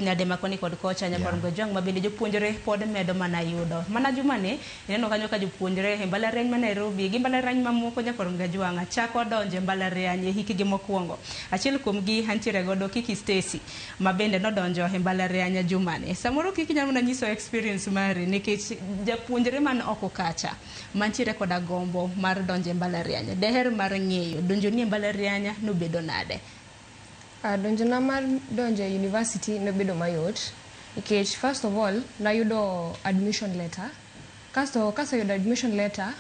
Nyade makoni kod kocha nyakorom Gajwang mabende jopuonjre pod medo mana yudo. Mana jumane ineno kanyo ka jopuonjre e mbalariany ma Nairobi gi mbalariany mamoko nyakorom Gajwang chako donjo mbalariany e hikgi mokwongo. Achiel kuom gi antiere godo Kiki Stacy mabende nodonjo e mbalariany jumane. Samoro Kiki nyalo na nyiso experience mari nikech japuonjre man oko kacha mantiere koda gombo mar donjo e mbalariany. Deher mar ng'eyo donjo ni e mbalariany no bedo nade. Donjona mar donjo university no bedo mayot nikech first of all nayudo admission letter. Kaseyudo admission letter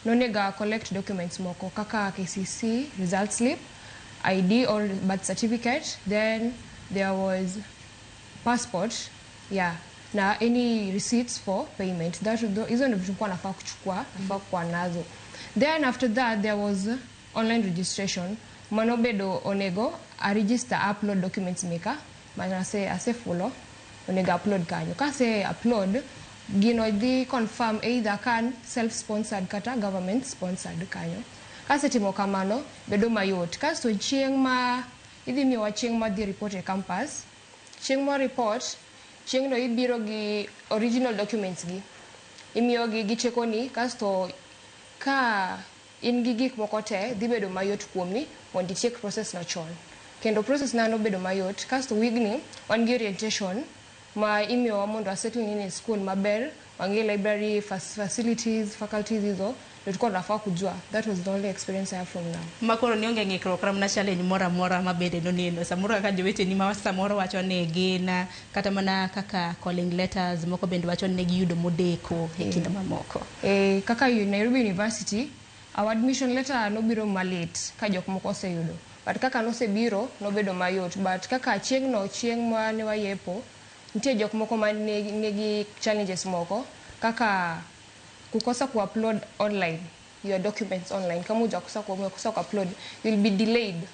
nonega collect documents moko kaka KCC result slip, ID or birth certificate, then there was passport, na any receipts for payment. Hizo ndio vitu kwa nafaa kuchukua nazo. Then after that there was online registration. Manobedo onego a register upload documents maker manase ase follow onego upload kanyo kase upload gino di confirm either kan self sponsored kata government sponsored kanyo kase timo kamano bedo mayot kasto chieng ma idhi miwa chieng ma di report e campus chieng ma report chieng no ibiro gi original documents gi imiyo gi gichekoni kasto ka in gi gik moko te dhi bedo mayot kuomni mondo check process no chon kendo process na no bedo mayot kasto wigni wan gi orientation ma imiyo mondo settle in a school maber wangi library facilities faculties hizo tulikuwa tunafaa kujua. That was the only experience I have from now. Makoro nionge ng'ikruok ramna challenge mora mabede no neno samoro kaka jowete ni ma samoro wacho ne gina kata mana kaka calling letters moko bende wacho ne giyudo modeko e kinde mamoko. Kaka Nairobi University our admission letter no biro malate ka jok moko oseyudo but kaka no se biro no bedo mayot but kaka chieng ma ne wayepo nitie jok moko ma negi challenges moko kaka kukosa ku upload online your documents online kama hujakosa ku upload you'll be delayed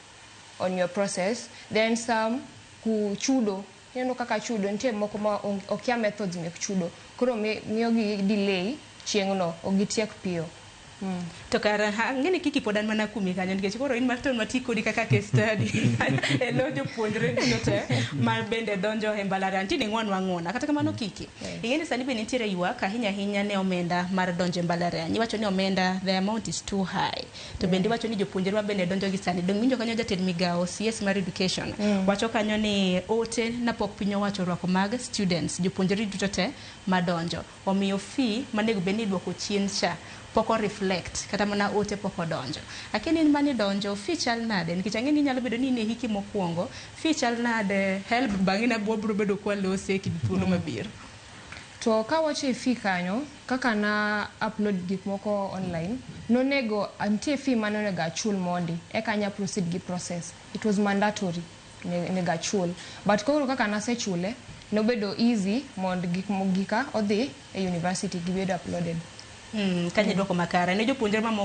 on your process then some kuchudo kaka chudo nitie moko ma okia methods mek chudo koro miyo gi delay chieng no ogitiek piyo. To kara ngene Kiki podan mana kumi kanyo nikech koro in marton matiko di kaka case study elo jopuonjre no te mar bende donjo e mbalariany tini ng'wana kata kamano Kiki ingene sani be nitiere ywak ahinya ne omenda mar donjo e mbalariany iwacho ni omenda the amount is too high to bende iwacho ni jopuonjre ma bende donjo gi sani dong winjo kanyo jatend migao CS mar education wacho kanyo ni ote na pok piny owacho rwako mag students jopuonjre duto te madonjo omiyo fee manego bende duoko chien cha poko reflect kata mana ote poko donjo lakini in mani donjo feature nade nikech ang'eni nyalo bedo ni ne hiki mokwongo feature nade help bangina bobro bedo kwa lose kidpuno mabiro to ka wache fee kanyo kaka na upload gik moko online nonego antie fee manonego achul mondi kanya proceed gi process it was mandatory nega chul but koro kaka na se chule no bedo easy mond gik mogika odhi e university gibedo uploaded kanye dwoko makara ne jopuonjre